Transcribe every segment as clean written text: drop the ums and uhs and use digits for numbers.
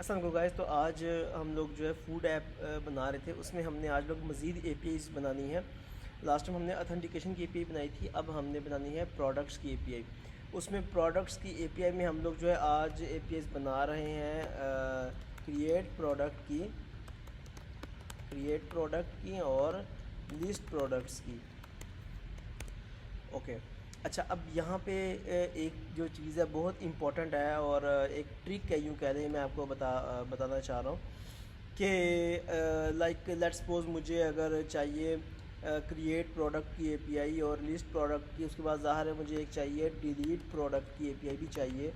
अस्सलाम वालेकुम गाइस। तो आज हम लोग जो है फूड ऐप बना रहे थे, उसमें हमने आज लोग मज़ीद APIs बनानी है। लास्ट टाइम हमने ऑथेंटिकेशन की API बनाई थी, अब हमने बनानी है प्रोडक्ट्स की API। उसमें प्रोडक्ट्स की API में हम लोग जो है आज APIs बना रहे हैं क्रिएट प्रोडक्ट की और लिस्ट प्रोडक्ट्स की। ओके। अच्छा, अब यहाँ पे एक जो चीज़ है बहुत इम्पोर्टेंट है और एक ट्रिक है, यूँ कह दें, मैं आपको बताना चाह रहा हूँ कि लाइक लेट्स सपोज मुझे अगर चाहिए क्रिएट प्रोडक्ट की API और लिस्ट प्रोडक्ट की, उसके बाद ज़ाहिर है मुझे एक चाहिए डिलीट प्रोडक्ट की API भी चाहिए।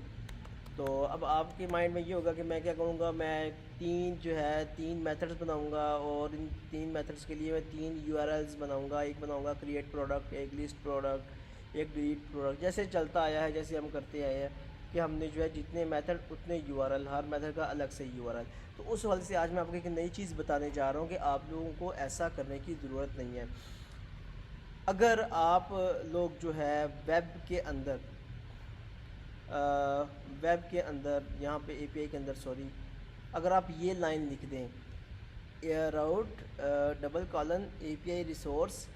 तो अब आपके माइंड में ये होगा कि मैं क्या करूँगा, मैं तीन मेथड्स बनाऊँगा और इन तीन मेथड्स के लिए मैं तीन URLs बनाऊँगा। एक बनाऊँगा क्रिएट प्रोडक्ट, एक लिस्ट प्रोडक्ट, एक डिलीट प्रोडक्ट। जैसे चलता आया है, जैसे हम करते आए हैं कि हमने जो है जितने मेथड उतने URL, हर मेथड का अलग से URL। तो उस हवाले से आज मैं आपको एक नई चीज़ बताने जा रहा हूँ कि आप लोगों को ऐसा करने की ज़रूरत नहीं है। अगर आप लोग जो है वेब के अंदर यहाँ पे API के अंदर सॉरी, अगर आप ये लाइन लिख दें air out double : API resource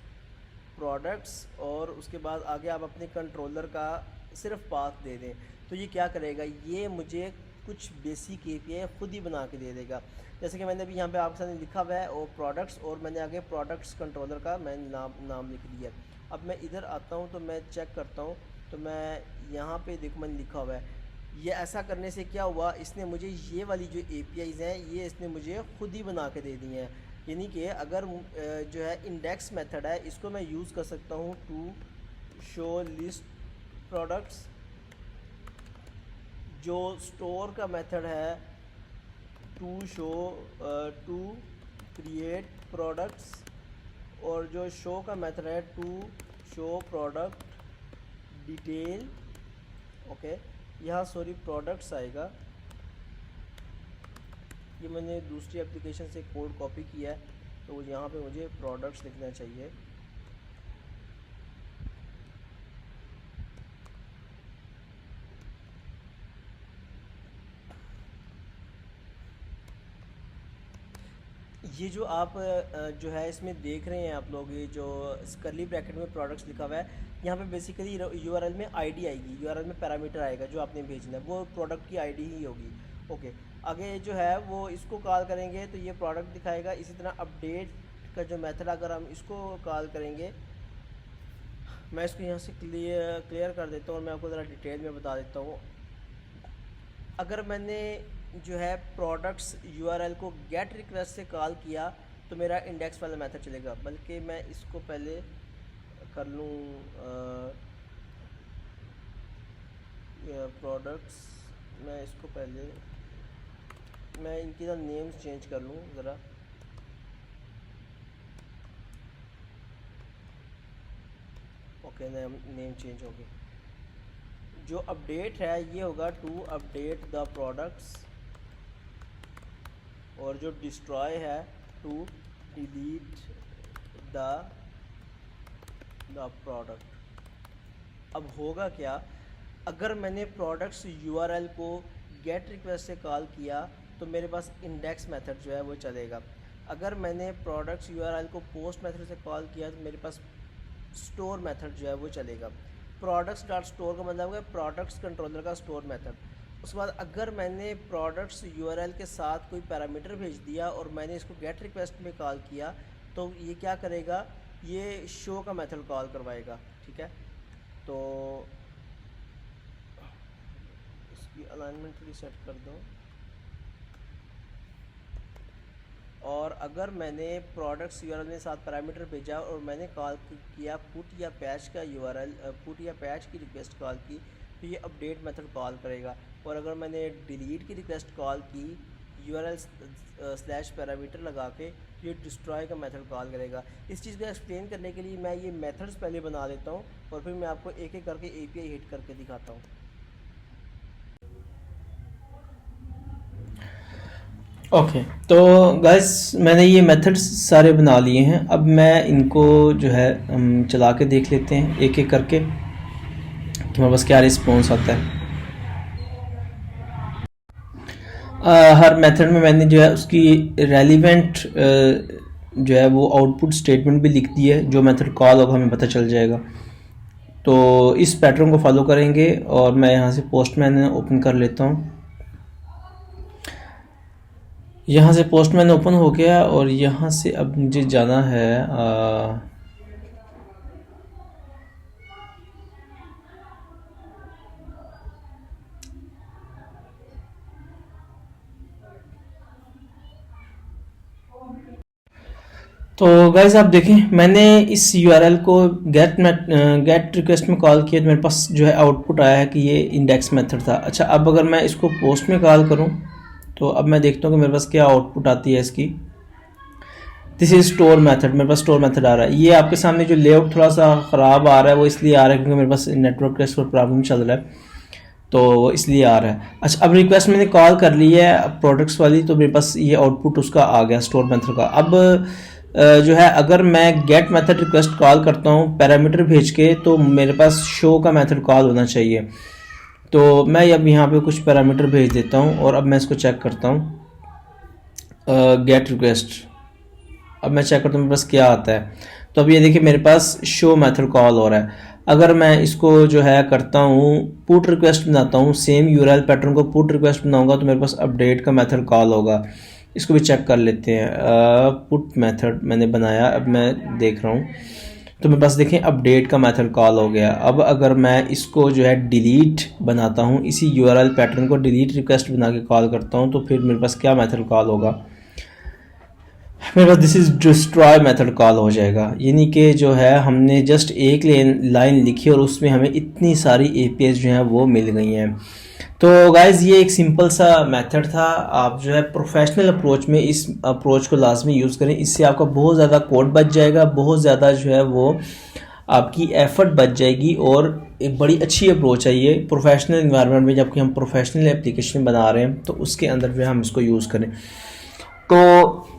products और उसके बाद आगे आप अपने कंट्रोलर का सिर्फ पाथ दे दें, तो ये क्या करेगा, ये मुझे कुछ बेसिक API खुद ही बना के दे देगा। जैसे कि मैंने अभी यहाँ पे आपके सामने लिखा हुआ है और प्रोडक्ट्स, और मैंने आगे प्रोडक्ट्स कंट्रोलर का मैंने नाम लिख दिया। अब मैं इधर आता हूँ तो मैं चेक करता हूँ, तो मैं यहाँ पे देखो मैंने लिखा हुआ है। ये ऐसा करने से क्या हुआ, इसने मुझे ये वाली जो APIs हैं ये इसने मुझे खुद ही बना के दे दी हैं। यानी कि अगर जो है इंडेक्स मेथड है, इसको मैं यूज़ कर सकता हूँ टू शो लिस्ट प्रोडक्ट्स। जो स्टोर का मेथड है टू क्रिएट प्रोडक्ट्स, और जो शो का मेथड है to show product detail. Okay, यहाँ सॉरी प्रोडक्ट्स आएगा, ये मैंने दूसरी एप्लीकेशन से कोड कॉपी किया है, तो यहाँ पे मुझे प्रोडक्ट्स लिखना चाहिए। ये जो आप जो है इसमें देख रहे हैं आप लोग, ये जो कर्ली ब्रैकेट में प्रोडक्ट्स लिखा हुआ है, यहाँ पे बेसिकली URL में ID आएगी, URL में पैरामीटर आएगा जो आपने भेजना है, वो प्रोडक्ट की ID ही होगी। ओके, आगे जो है वो इसको कॉल करेंगे तो ये प्रोडक्ट दिखाएगा। इसी तरह अपडेट का जो मेथड, अगर हम इसको कॉल करेंगे, मैं इसको यहाँ से क्लियर कर देता हूँ और मैं आपको ज़रा डिटेल में बता देता हूँ। अगर मैंने जो है प्रोडक्ट्स URL को गेट रिक्वेस्ट से कॉल किया तो मेरा इंडेक्स वाला मेथड चलेगा, बल्कि मैं इसको पहले कर लूँ प्रोडक्ट्स, मैं इसको पहले मैं इनकी ना नेम्स चेंज कर लूँ ज़रा। ओके, नेम चेंज हो गया। जो अपडेट है ये होगा टू अपडेट द प्रोडक्ट्स, और जो डिस्ट्रॉय है टू डिलीट द प्रोडक्ट। अब होगा क्या, अगर मैंने प्रोडक्ट्स URL को गेट रिक्वेस्ट से कॉल किया तो मेरे पास इंडेक्स मेथड जो है वो चलेगा। अगर मैंने प्रोडक्ट्स URL को पोस्ट मेथड से कॉल किया तो मेरे पास स्टोर मेथड जो है वो चलेगा। प्रोडक्ट्स डॉट स्टोर का मतलब है प्रोडक्ट्स कंट्रोलर का स्टोर मेथड। उसके बाद अगर मैंने प्रोडक्ट्स URL के साथ कोई पैरामीटर भेज दिया और मैंने इसको गेट रिक्वेस्ट में कॉल किया तो ये क्या करेगा, ये शो का मेथड कॉल करवाएगा। ठीक है, तो इसकी अलाइनमेंट रीसेट कर दो। और अगर मैंने प्रोडक्ट्स URL में साथ पैरामीटर भेजा और मैंने कॉल किया पुट या पैच का पुट या पैच की रिक्वेस्ट कॉल की, तो ये अपडेट मेथड कॉल करेगा। और अगर मैंने डिलीट की रिक्वेस्ट कॉल की URL / पैरामीटर लगा के, तो ये डिस्ट्रॉय का मेथड कॉल करेगा। इस चीज़ को एक्सप्लेन करने के लिए मैं ये मेथड्स पहले बना देता हूँ और फिर मैं आपको एक एक करके API हिट करके दिखाता हूँ। ओके, तो गाइस मैंने ये मेथड्स सारे बना लिए हैं। अब मैं इनको जो है चला के देख लेते हैं एक एक करके कि हमारे पास क्या रिस्पॉन्स आता है। हर मेथड में मैंने जो है उसकी रेलिवेंट जो है वो आउटपुट स्टेटमेंट भी लिख दी है, जो मेथड कॉल होगा हमें पता चल जाएगा। तो इस पैटर्न को फॉलो करेंगे और मैं यहाँ से पोस्टमैन ओपन कर लेता हूँ। यहाँ से पोस्टमैन ओपन हो गया और यहाँ से अब मुझे जाना है तो गाइस आप देखें, मैंने इस यूआरएल को गेट रिक्वेस्ट में कॉल किया तो मेरे पास जो है आउटपुट आया है कि ये इंडेक्स मेथड था। अच्छा, अब अगर मैं इसको पोस्ट में कॉल करूं तो अब मैं देखता हूं कि मेरे पास क्या आउटपुट आती है इसकी। दिस इज स्टोर मेथड, मेरे पास स्टोर मेथड आ रहा है। ये आपके सामने जो लेआउट थोड़ा सा ख़राब आ रहा है वो इसलिए आ रहा है क्योंकि मेरे पास नेटवर्क का इस पर प्रॉब्लम चल रहा है, तो इसलिए आ रहा है। अच्छा, अब रिक्वेस्ट मैंने कॉल कर ली है प्रोडक्ट्स वाली, तो मेरे पास ये आउटपुट उसका आ गया स्टोर मेथड का। अब जो है अगर मैं गेट मेथड रिक्वेस्ट कॉल करता हूँ पैरामीटर भेज के, तो मेरे पास शो का मेथड कॉल होना चाहिए। तो मैं अब यहाँ पे कुछ पैरामीटर भेज देता हूँ और अब मैं इसको चेक करता हूँ गेट रिक्वेस्ट। अब मैं चेक करता हूँ मेरे पास क्या आता है। तो अब ये देखिए मेरे पास शो मेथड कॉल हो रहा है। अगर मैं इसको जो है करता हूँ पुट रिक्वेस्ट बनाता हूँ, सेम यूआरएल पैटर्न को पुट रिक्वेस्ट बनाऊंगा तो मेरे पास अपडेट का मेथड कॉल होगा। इसको भी चेक कर लेते हैं। पुट मेथड मैंने बनाया, अब मैं देख रहा हूँ तो मेरे पास देखें अपडेट का मेथड कॉल हो गया। अब अगर मैं इसको जो है डिलीट बनाता हूँ, इसी यूआरएल पैटर्न को डिलीट रिक्वेस्ट बना के कॉल करता हूँ, तो फिर मेरे पास क्या मेथड कॉल होगा? मेरे पास this is destroy method call हो जाएगा। यानी कि जो है हमने जस्ट एक लाइन लिखी और उसमें हमें इतनी सारी एपीएस जो हैं वो मिल गई हैं। तो गाइज़ ये एक सिंपल सा मेथड था। आप जो है प्रोफेशनल अप्रोच में इस अप्रोच को लाजमी यूज़ करें, इससे आपका बहुत ज़्यादा कोड बच जाएगा, बहुत ज़्यादा जो है वो आपकी एफर्ट बच जाएगी और एक बड़ी अच्छी अप्रोच है ये प्रोफेशनल इन्वायरमेंट में। जबकि हम प्रोफेशनल एप्लीकेशन बना रहे हैं तो उसके अंदर जो है हम इसको यूज़ करें। तो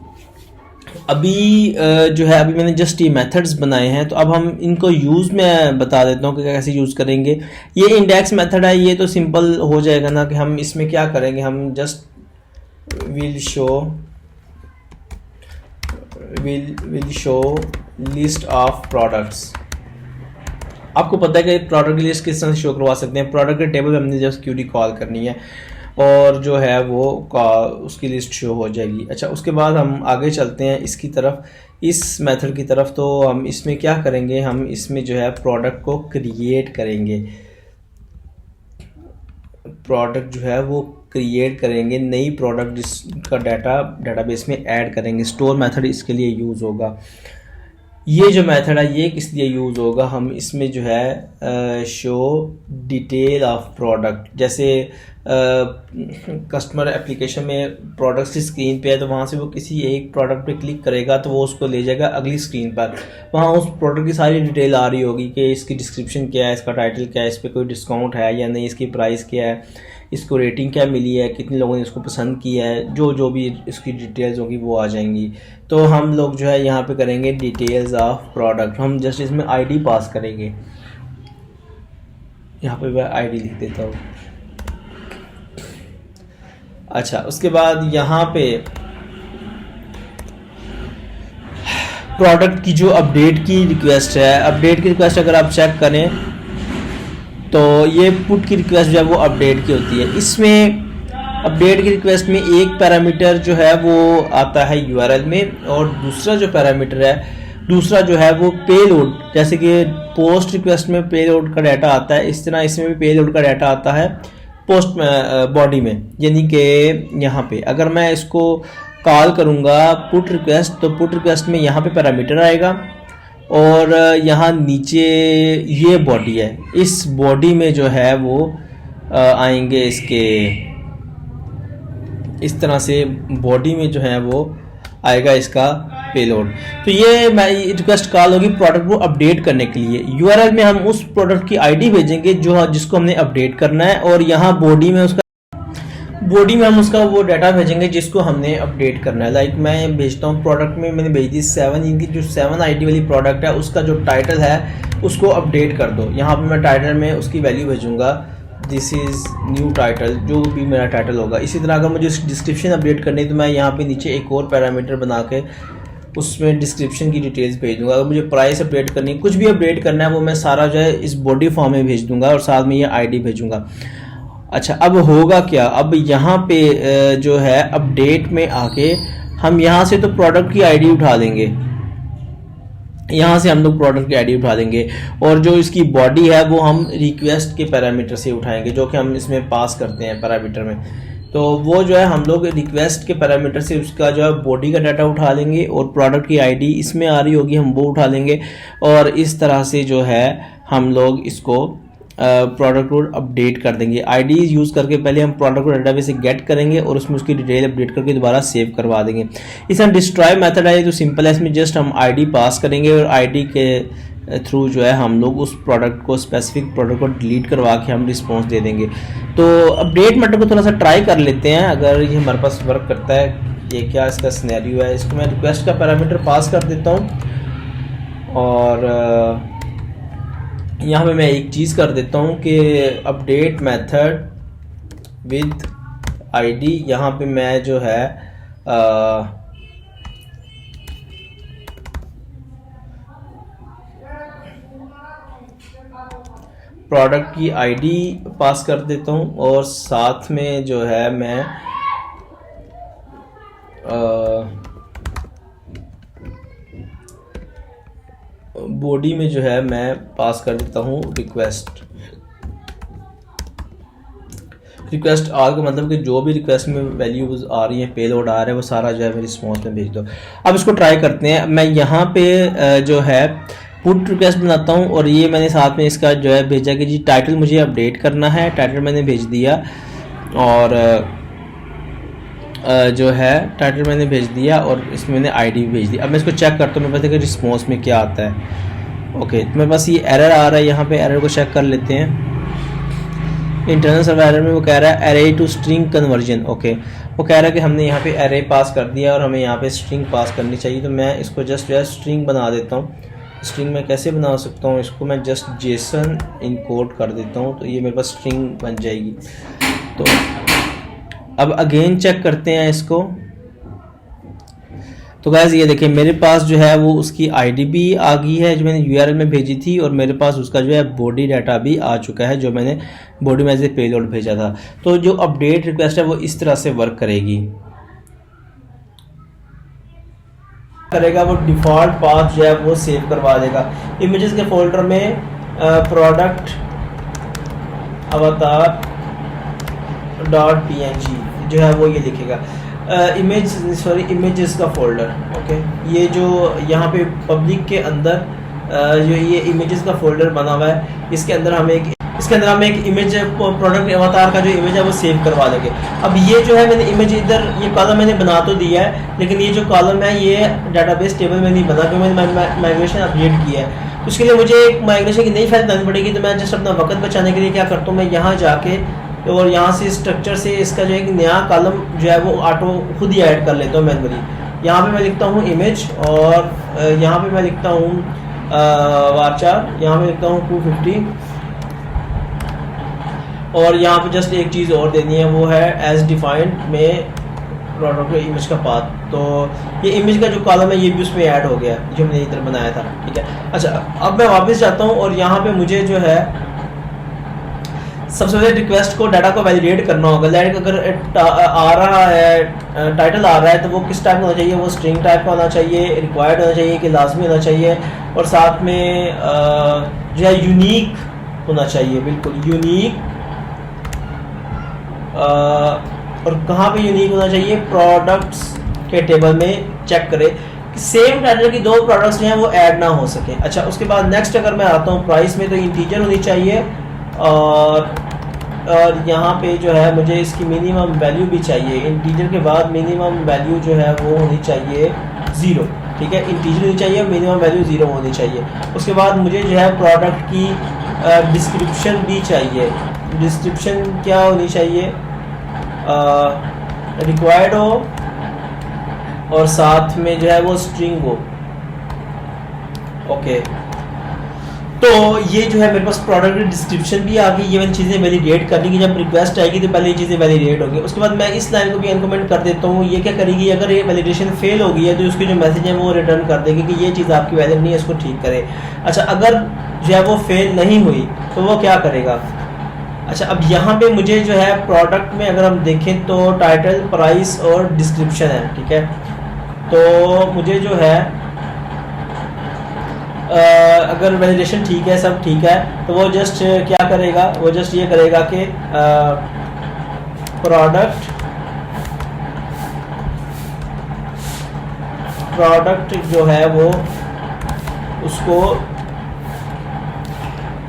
अभी जो है अभी मैंने जस्ट ये मेथड्स बनाए हैं, तो अब हम इनको यूज़ में बता देता हूँ कि कैसे यूज़ करेंगे। ये इंडेक्स मेथड है, ये तो सिंपल हो जाएगा ना कि हम इसमें क्या करेंगे, हम just will show list of products. आपको पता है कि प्रोडक्ट की लिस्ट किस तरह से शो करवा सकते हैं। प्रोडक्ट के टेबल में हमने जस्ट क्यूरी कॉल करनी है और जो है वो उसकी लिस्ट शो हो जाएगी। अच्छा, उसके बाद हम आगे चलते हैं इसकी तरफ, इस मेथड की तरफ। तो हम इसमें क्या करेंगे, हम इसमें जो है प्रोडक्ट को क्रिएट करेंगे। प्रोडक्ट जो है वो क्रिएट करेंगे, नई प्रोडक्ट जिसका डाटाबेस में ऐड करेंगे। स्टोर मेथड इसके लिए यूज़ होगा। ये जो मेथड है ये किस लिए यूज़ होगा, हम इसमें जो है शो डिटेल ऑफ प्रोडक्ट, जैसे कस्टमर एप्लीकेशन में प्रोडक्ट्स की स्क्रीन पे है तो वहाँ से वो किसी एक प्रोडक्ट पे क्लिक करेगा तो वो उसको ले जाएगा अगली स्क्रीन पर। वहाँ उस प्रोडक्ट की सारी डिटेल आ रही होगी कि इसकी डिस्क्रिप्शन क्या है, इसका टाइटल क्या है, इस पर कोई डिस्काउंट है या नहीं, इसकी प्राइस क्या है, इसको रेटिंग क्या मिली है, कितने लोगों ने इसको पसंद किया है, जो भी इसकी डिटेल्स होगी वो आ जाएंगी। तो हम लोग जो है यहाँ पे करेंगे डिटेल्स ऑफ प्रोडक्ट। हम जस्ट इसमें आईडी पास करेंगे। यहाँ पे मैं आईडी लिख देता हूँ। अच्छा, उसके बाद यहाँ पे प्रोडक्ट की जो अपडेट की रिक्वेस्ट है, अपडेट की रिक्वेस्ट अगर आप चेक करें तो ये पुट की रिक्वेस्ट जो है वो अपडेट की होती है। इसमें अपडेट की रिक्वेस्ट में एक पैरामीटर जो है वो आता है यूआरएल में और दूसरा जो पैरामीटर है दूसरा जो है वो पेलोड। जैसे कि पोस्ट रिक्वेस्ट में पेलोड का डाटा आता है, इस तरह इसमें भी पेलोड का डाटा आता है पोस्ट में बॉडी में। यानी कि यहाँ पे अगर मैं इसको कॉल करूँगा पुट रिक्वेस्ट तो पुट रिक्वेस्ट में यहाँ पे पैरामीटर आएगा और यहाँ नीचे ये बॉडी है, इस बॉडी में जो है वो आएंगे इसके, इस तरह से बॉडी में जो है वो आएगा इसका पेलोड। तो ये मैं रिक्वेस्ट कॉल होगी प्रोडक्ट को अपडेट करने के लिए। यूआरएल में हम उस प्रोडक्ट की आईडी भेजेंगे जिसको हमने अपडेट करना है और यहाँ बॉडी में हम उसका वो डाटा भेजेंगे जिसको हमने अपडेट करना है। लाइक मैं भेजता हूँ प्रोडक्ट में मैंने भेज दी 7, इनकी जो 7 आईडी वाली प्रोडक्ट है उसका जो टाइटल है उसको अपडेट कर दो। यहाँ पे मैं टाइटल में उसकी वैल्यू भेजूंगा दिस इज़ न्यू टाइटल, जो भी मेरा टाइटल होगा। इसी तरह अगर मुझे डिस्क्रिप्शन अपडेट करनी है तो मैं यहाँ पे नीचे एक और पैरामीटर बना के उसमें डिस्क्रिप्शन की डिटेल्स भेज दूंगा। अगर मुझे प्राइस अपडेट करनी है, कुछ भी अपडेट करना है, वो मैं सारा जो है इस बॉडी फॉर्म में भेज दूंगा और साथ में ये आईडी भेजूंगा। अच्छा, अब होगा क्या, अब यहाँ पे जो है अपडेट में आके हम यहाँ से तो प्रोडक्ट की आईडी उठा लेंगे, यहाँ से हम लोग प्रोडक्ट की आईडी उठा देंगे, और जो इसकी बॉडी है वो हम रिक्वेस्ट के पैरामीटर से उठाएंगे, जो कि हम इसमें पास करते हैं पैरामीटर में। तो वो जो है हम लोग रिक्वेस्ट के पैरामीटर से उसका जो है बॉडी का डाटा उठा लेंगे, और प्रोडक्ट की आईडी इसमें आ रही होगी हम वो उठा लेंगे, और इस तरह से जो है हम लोग इसको प्रोडक्ट को अपडेट कर देंगे। आईडी यूज़ करके पहले हम प्रोडक्ट को डेटाबेस से गेट करेंगे और उसमें उसकी डिटेल अपडेट करके दोबारा सेव करवा देंगे। इसमें डिस्ट्रॉय मेथड है तो सिंपल है, इसमें जस्ट हम आईडी पास करेंगे और आईडी के थ्रू जो है हम लोग उस प्रोडक्ट को, स्पेसिफिक प्रोडक्ट को डिलीट करवा के हम रिस्पॉन्स दे देंगे। तो अपडेट मेथड को थोड़ा सा ट्राई कर लेते हैं अगर ये हमारे पास वर्क करता है। ये क्या इसका सिनेरियो है, इसको मैं रिक्वेस्ट का पैरामीटर पास कर देता हूँ, और यहाँ पे मैं एक चीज़ कर देता हूँ कि अपडेट मेथड विद आईडी, यहाँ पे मैं जो है प्रोडक्ट की आईडी पास कर देता हूँ, और साथ में जो है मैं बॉडी में जो है मैं पास कर देता हूँ रिक्वेस्ट आल का मतलब कि जो भी रिक्वेस्ट में वैल्यूज आ रही हैं, पेलोड आ रहा है, वो सारा जो है मेरी रिस्पॉन्स में भेज दो। अब इसको ट्राई करते हैं। मैं यहाँ पे जो है पुट रिक्वेस्ट बनाता हूँ, और ये मैंने साथ में इसका जो है भेजा कि जी टाइटल मुझे अपडेट करना है। टाइटल मैंने भेज दिया, और जो है टाइटल मैंने भेज दिया, और इसमें मैंने आईडी भी भेज दी। अब मैं इसको चेक करता हूँ मेरे पास देखिए रिस्पॉन्स में क्या आता है। ओके, तो मेरे पास ये एरर आ रहा है, यहाँ पे एरर को चेक कर लेते हैं। इंटरनल सर्वर एरर में वो कह रहा है array to string conversion. Okay, वो कह रहा है कि हमने यहाँ पे एरे पास कर दिया और हमें यहाँ पे स्ट्रिंग पास करनी चाहिए। तो मैं इसको जस्ट जो है स्ट्रिंग बना देता हूँ। स्ट्रिंग में कैसे बना सकता हूँ, इसको मैं जस्ट जेसन इनकोड कर देता हूँ, तो ये मेरे पास स्ट्रिंग बन जाएगी। तो अब अगेन चेक करते हैं इसको। तो गाइस ये देखिए मेरे पास जो है वो उसकी आईडी भी आ गई है जो मैंने यूआरएल में भेजी थी, और मेरे पास उसका जो है बॉडी डाटा भी आ चुका है जो मैंने बॉडी में एज ए पेलोड भेजा था। तो जो अपडेट रिक्वेस्ट है वो इस तरह से वर्क करेगी। वो डिफ़ॉल्ट पाथ जो है वो सेव करवा देगा। इमेजेस के फोल्डर में प्रोडक्ट अवतार .png जो है वो ये लिखेगा। इमेजेस का फोल्डर। ओके, ये जो यहाँ पे पब्लिक के अंदर जो ये इमेजेस का फोल्डर बना हुआ है, इसके अंदर हम एक इमेज प्रोडक्ट अवतार का जो इमेज है वो सेव करवा देंगे। अब ये जो है मैंने इमेज इधर ये कॉलम मैंने बना तो दिया है, लेकिन ये जो कॉलम है ये डाटाबेस टेबल में नहीं बना क्योंकि मैंने माइग्रेशन अपडेट किया है। उसके लिए मुझे एक माइग्रेशन की नई फाइल बनानी पड़ेगी। तो मैं जस्ट अपना वक्त बचाने के लिए क्या करता हूँ, मैं यहाँ जाके और यहाँ से स्ट्रक्चर से इसका जो एक नया कॉलम जो है वो ऑटो खुद ही ऐड कर लेता हूँ मैनुअली। यहाँ पे मैं लिखता हूँ इमेज, और यहाँ पे मैं लिखता हूँ वारचार, यहाँ पे लिखता हूँ 250, और यहाँ पे जस्ट एक चीज़ और देनी है, वो है एज डिफाइंड में प्रोडक्ट इमेज का पाथ। तो ये इमेज का जो कॉलम है ये भी उसमें ऐड हो गया जो मैंने इधर बनाया था। ठीक है, अच्छा अब मैं वापस जाता हूँ और यहाँ पे मुझे जो है सबसे पहले रिक्वेस्ट को डाटा को वैलिडेट करना होगा। लाइक अगर आ रहा है टाइटल आ रहा है तो वो किस टाइप का होना चाहिए, वो स्ट्रिंग टाइप का होना चाहिए, रिक्वायर्ड होना चाहिए कि लाजमी होना चाहिए, और साथ में जो है यूनिक होना चाहिए, बिल्कुल यूनिक। और कहाँ पे यूनिक होना चाहिए, प्रोडक्ट्स के टेबल में चेक करें कि सेम टाइटल की दो प्रोडक्ट्स जो हैं वो ऐड ना हो सके। अच्छा, उसके बाद नेक्स्ट अगर मैं आता हूँ प्राइस में, तो इंटीजर होनी चाहिए, और यहाँ पे जो है मुझे इसकी मिनिमम वैल्यू भी चाहिए। इंटीजर के बाद मिनिमम वैल्यू जो है वो होनी चाहिए 0। ठीक है, इंटीजर होनी चाहिए, मिनिमम वैल्यू 0 होनी चाहिए। उसके बाद मुझे जो है प्रोडक्ट की डिस्क्रिप्शन भी चाहिए। डिस्क्रिप्शन क्या होनी चाहिए, रिक्वायर्ड हो, और साथ में जो है वो स्ट्रिंग हो। ओके, तो ये जो है मेरे पास प्रोडक्ट डिस्क्रिप्शन भी आ गई, ये मैंने चीज़ें वैलिडेट कर ली कि जब रिक्वेस्ट आएगी तो पहले ये चीज़ें वैलिडेट होगी। उसके बाद मैं इस लाइन को भी अनकमेंट कर देता हूँ। ये क्या करेगी, अगर ये वैलिडेशन फेल हो गई है तो उसकी जो मैसेज है वो रिटर्न कर देगी कि ये चीज़ आपकी वैलिड नहीं है, इसको ठीक करें। अच्छा, अगर जो है वो फेल नहीं हुई तो वो क्या करेगा। अच्छा, अब यहाँ पे मुझे जो है प्रोडक्ट में अगर हम देखें तो टाइटल, प्राइस और डिस्क्रिप्शन है, ठीक है। तो मुझे जो है अगर वैलिडेशन ठीक है, सब ठीक है, तो वो जस्ट क्या करेगा, वो जस्ट ये करेगा कि प्रोडक्ट जो है वो उसको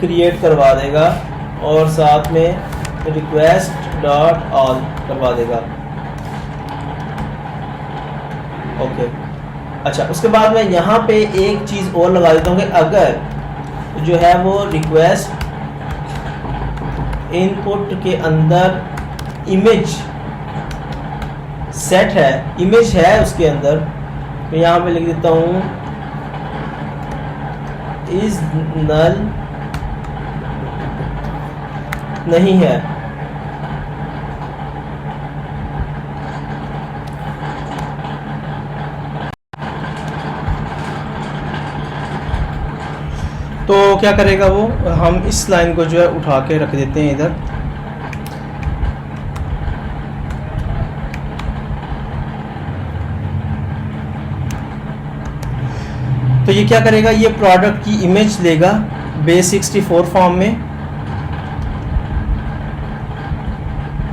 क्रिएट करवा देगा और साथ में रिक्वेस्ट डॉट ऑल करवा देगा। ओके, अच्छा, उसके बाद मैं यहाँ पे एक चीज़ और लगा देता हूँ कि अगर जो है वो रिक्वेस्ट इनपुट के अंदर इमेज सेट है, इमेज है उसके अंदर, तो यहाँ पे लिख देता हूँ इज नल नहीं है। तो क्या करेगा वो, हम इस लाइन को जो है उठा के रख देते हैं इधर। तो ये क्या करेगा, ये प्रोडक्ट की इमेज लेगा base64 फॉर्म में,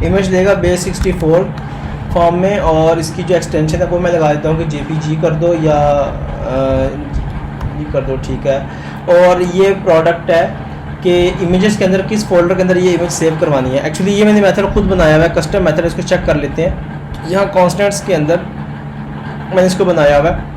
इमेज लेगा base64 फॉर्म में, और इसकी जो एक्सटेंशन है वो मैं लगा देता हूँ कि JPG कर दो या कर दो, ठीक है। और ये प्रोडक्ट है कि इमेजेस के अंदर किस फोल्डर के अंदर ये इमेज सेव करवानी है। एक्चुअली ये मैंने मेथड खुद बनाया हुआ है, कस्टम मेथड, इसको चेक कर लेते हैं। यहाँ कॉन्स्टेंट्स के अंदर मैंने इसको बनाया हुआ है।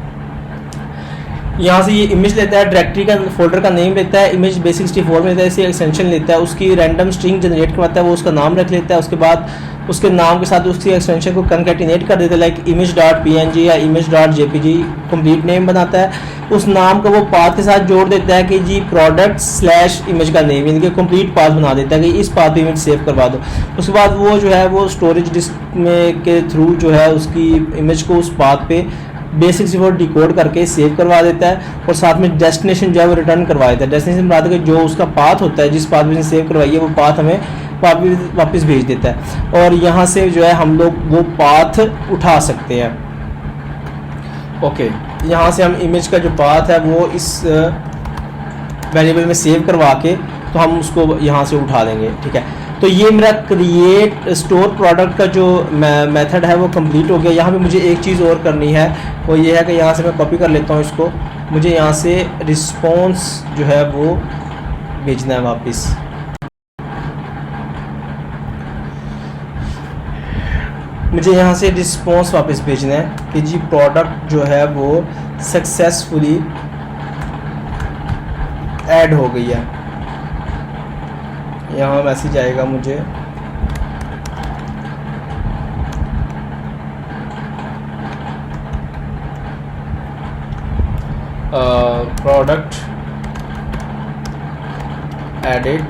यहाँ से ये इमेज लेता है, डायरेक्टरी का फोल्डर का नेम लेता है, इमेज base64 में लेता है, इसे एक्सटेंशन लेता है, उसकी रैंडम स्ट्रिंग जनरेट करवाता है, वो उसका नाम रख लेता है। उसके बाद उसके नाम के साथ उसकी एक्सटेंशन को कंकैटिनेट कर देता है, लाइक image.png या image.jpg कंप्लीट नेम बनाता है। उस नाम को वो पाथ के साथ जोड़ देता है कि जी प्रोडक्ट/इमेज का नेम, यानी कि कंप्लीट पाथ बना देता है कि इस पाथ पे इमेज सेव करवा दो। उसके बाद वो जो है वो स्टोरेज डिस्क में के थ्रू जो है उसकी इमेज को उस पाथ पे base64 डिकोड करके सेव करवा देता है, और साथ में डेस्टिनेशन जो है वो रिटर्न करवा देता है। डेस्टिनेशन बता देगा जो उसका पाथ होता है, जिस पाथ में सेव करवाइए वो पाथ हमें वापस भेज देता है, और यहाँ से जो है हम लोग वो पाथ उठा सकते हैं। ओके, यहाँ से हम इमेज का जो पाथ है वो इस वेरिएबल में सेव करवा के तो हम उसको यहाँ से उठा लेंगे, ठीक है। तो ये मेरा क्रिएट स्टोर प्रोडक्ट का जो मेथड है वो कंप्लीट हो गया। यहाँ पे मुझे एक चीज़ और करनी है, वो ये है कि यहाँ से मैं कॉपी कर लेता हूँ इसको, मुझे यहाँ से रिस्पॉन्स जो है वो भेजना है वापस। मुझे यहाँ से रिस्पॉन्स वापस भेजना है कि जी प्रोडक्ट जो है वो सक्सेसफुली ऐड हो गई है। यहाँ मैसेज आएगा मुझे, प्रोडक्ट एडेड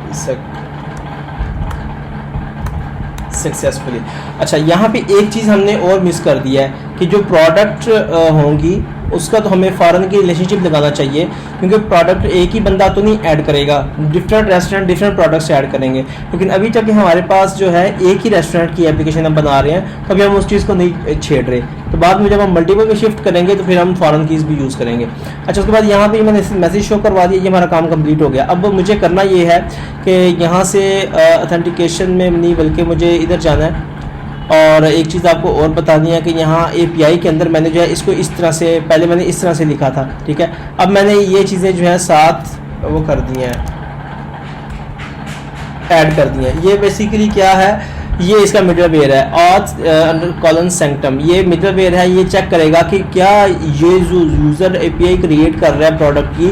सक्सेसफुली। अच्छा, यहाँ पे एक चीज़ हमने और मिस कर दिया है कि जो प्रोडक्ट होंगी उसका तो हमें फॉरन की रिलेशनशिप लगाना चाहिए, क्योंकि प्रोडक्ट एक ही बंदा तो नहीं ऐड करेगा, different restaurant different products add करेंगे। लेकिन अभी तक हमारे पास जो है एक ही रेस्टोरेंट की एप्लीकेशन हम बना रहे हैं, तो अभी हम उस चीज़ को नहीं छेड़ रहे। तो बाद में जब हम मल्टीपल पे शिफ्ट करेंगे तो फिर हम फॉरन कीज़ भी यूज़ करेंगे। अच्छा, उसके बाद यहाँ पे मैंने मैसेज शो करवा दिया, ये हमारा काम कंप्लीट हो गया। अब मुझे करना ये है कि यहाँ से ऑथेंटिकेशन में नहीं बल्कि मुझे इधर जाना है, और एक चीज़ आपको और बतानी है कि यहाँ API के अंदर मैंने जो है इसको इस तरह से, पहले मैंने इस तरह से लिखा था, ठीक है। अब मैंने ये चीज़ें जो है साथ वो कर दी हैं, ऐड कर दी हैं। ये बेसिकली क्या है, ये इसका मिडलवेयर है, auth_sanctum, ये मिडलवेयर है। ये चेक करेगा कि क्या ये जो यूज़र API क्रिएट कर रहा है प्रोडक्ट की,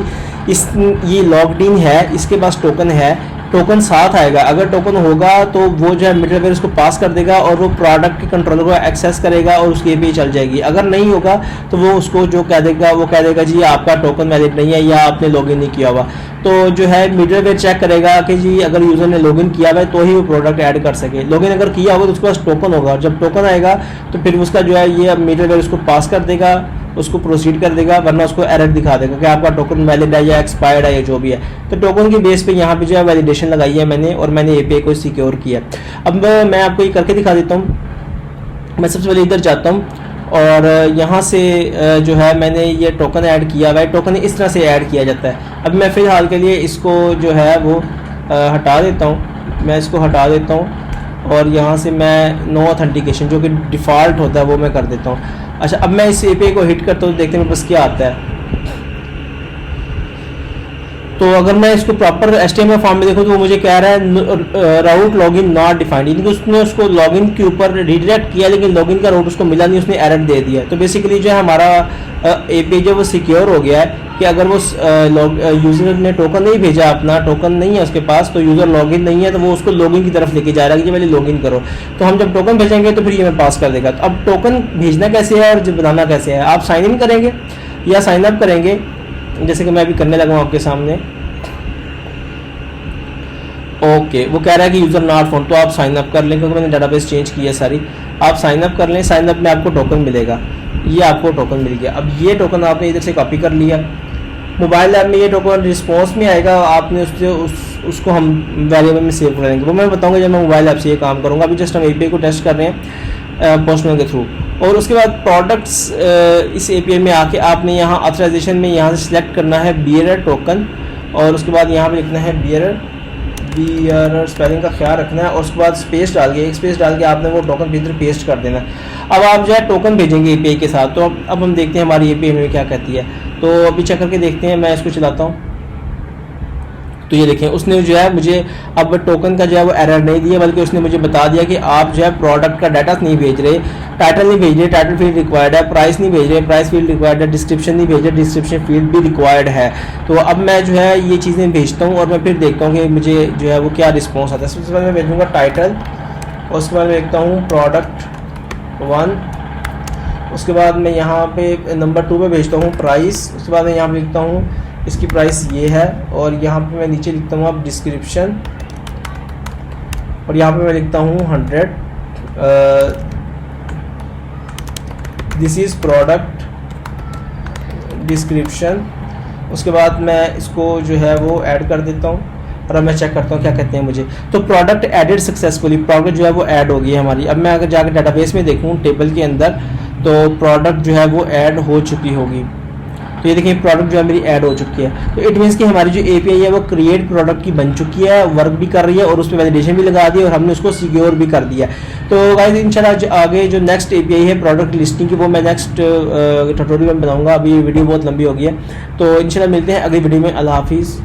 ये लॉग्ड इन है, इसके पास टोकन है टोकन साथ आएगा। अगर टोकन होगा तो वो जो है मिडलवेयर उसको पास कर देगा और वो प्रोडक्ट के कंट्रोलर को एक्सेस करेगा और उसकी एपीआई चल जाएगी। अगर नहीं होगा तो वो उसको जो कह देगा, वो कह देगा जी आपका टोकन वैलिड नहीं है या आपने लॉगिन नहीं किया हुआ। तो जो है मिडलवेयर चेक करेगा कि जी अगर यूज़र ने लॉगिन किया हुआ है तो ही वो प्रोडक्ट ऐड कर सके। लॉगिन अगर किया होगा तो उसके पास टोकन होगा, जब टोकन आएगा तो फिर उसका जो है ये मिडलवेयर उसको पास कर देगा, उसको प्रोसीड कर देगा, वरना उसको एरर दिखा देगा कि आपका टोकन वैलिड है या एक्सपायर्ड है या जो भी है। तो टोकन की बेस पे यहाँ पे जो है वैलिडेशन लगाई है मैंने और मैंने एपीआई को सिक्योर किया। अब मैं आपको ये करके दिखा देता हूँ। मैं सबसे पहले इधर जाता हूँ और यहाँ से जो है मैंने ये टोकन ऐड किया हुआ है। टोकन इस तरह से ऐड किया जाता है। अब मैं फ़िलहाल के लिए इसको जो है वो हटा देता हूँ, मैं इसको हटा देता हूँ और यहाँ से मैं नो ऑथेंटिकेशन जो कि डिफ़ॉल्ट होता है वो मैं कर देता हूँ। अच्छा, अब मैं इस एपीआई को हिट करता हूँ, देखते हैं मेरे पास क्या आता है। तो अगर मैं इसको प्रॉपर HTML फॉर्म में देखूँ तो वो मुझे कह रहा है राउट लॉगिन नॉट डिफाइंड, यानी कि उसने उसको लॉगिन के ऊपर रिडायरेक्ट किया लेकिन लॉगिन का राउट उसको मिला नहीं, उसने एरर दे दिया। तो बेसिकली जो है हमारा एपीआई जो वो सिक्योर हो गया है कि अगर वो यूज़र ने टोकन नहीं भेजा, अपना टोकन नहीं है उसके पास, तो यूज़र लॉगिन नहीं है तो वो उसको लॉगिन की तरफ लेके जा रहा है कि पहले लॉगिन करो। तो हम जब टोकन भेजेंगे तो फिर ये हमें पास कर देगा। तो अब टोकन भेजना कैसे है और जब बनाना कैसे है, आप साइन इन करेंगे या साइन अप करेंगे, जैसे कि मैं अभी करने लगा हूँ आपके सामने। ओके, वो कह रहा है कि यूज़र नॉट फाउंड, तो आप साइन अप कर लें क्योंकि मैंने डाटाबेस चेंज की है सारी। आप साइन अप कर लें, साइन अप में आपको टोकन मिलेगा, ये आपको टोकन मिल गया। अब ये टोकन आपने इधर से कॉपी कर लिया, मोबाइल ऐप में ये टोकन रिस्पॉन्स में आएगा, आपने उसको हम वेरिएबल में सेव करेंगे, वो मैं बताऊंगा जब मैं मोबाइल ऐप से ये काम करूँगा। अभी जस्ट हम एपीआई को टेस्ट कर रहे हैं पोस्टमैन के थ्रू। और उसके बाद प्रोडक्ट्स इस एपीआई में आके आपने यहाँ ऑथराइजेशन में यहाँ से सिलेक्ट करना है बियरर टोकन और उसके बाद यहाँ पे लिखना है बियरर स्पेलिंग का ख्याल रखना है और उसके बाद स्पेस डाल के, एक स्पेस डाल के आपने वो टोकन इधर पेस्ट कर देना है। अब आप जो है टोकन भेजेंगे एपीआई के साथ। तो अब हम देखते हैं हमारी एपीआई में क्या कहती है। तो अभी चेक करके देखते हैं, मैं इसको चलाता हूँ। तो ये देखें, उसने जो है मुझे अब टोकन का जो है वो एरर नहीं दिया, बल्कि उसने मुझे बता दिया कि आप जो है प्रोडक्ट का डाटा नहीं भेज रहे, टाइटल नहीं भेज रहे, टाइटल फील्ड रिक्वायर्ड है, प्राइस नहीं भेज रहे, प्राइस फील्ड रिक्वायर्ड है, डिस्क्रिप्शन नहीं भेज रहे, डिस्क्रिप्शन फील्ड भी रिक्वायर्ड है। तो अब मैं जो है ये चीज़ें भेजता हूँ और मैं फिर देखता हूँ कि मुझे जो है वो क्या रिस्पॉन्स आता है। सबसे पहले मैं भेजूँगा टाइटल, उसके बाद मैं देखता हूँ प्रोडक्ट 1, उसके बाद मैं यहाँ पे नंबर 2 पे भेजता हूँ प्राइस, उसके बाद मैं यहाँ पे लिखता हूँ इसकी प्राइस ये है और यहाँ पे मैं नीचे लिखता हूँ अब डिस्क्रिप्शन और यहाँ पे मैं लिखता हूँ 100, दिस इज़ प्रोडक्ट डिस्क्रिप्शन। उसके बाद मैं इसको जो है वो ऐड कर देता हूँ और अब मैं चेक करता हूँ क्या कहते हैं मुझे। तो प्रोडक्ट एडेड सक्सेसफुली, प्रोडक्ट जो है वो ऐड हो गई है हमारी। अब मैं अगर जाकर डाटाबेस में देखूँ टेबल के अंदर तो प्रोडक्ट जो है वो ऐड हो चुकी होगी। तो ये देखिए प्रोडक्ट जो है मेरी ऐड हो चुकी है। तो इट मीन्स कि हमारी जो एपीआई है वो क्रिएट प्रोडक्ट की बन चुकी है, वर्क भी कर रही है और उस पर वैलिडेशन भी लगा दी और हमने उसको सिक्योर भी कर दिया। तो गाइस इंशाल्लाह आगे जो नेक्स्ट एपीआई है प्रोडक्ट लिस्टिंग की वो मैं नेक्स्ट ट्यूटोरियल में बनाऊंगा। अभी वीडियो बहुत लंबी हो गई है, तो इंशाल्लाह मिलते हैं अगली वीडियो में। अल्लाह हाफिज़।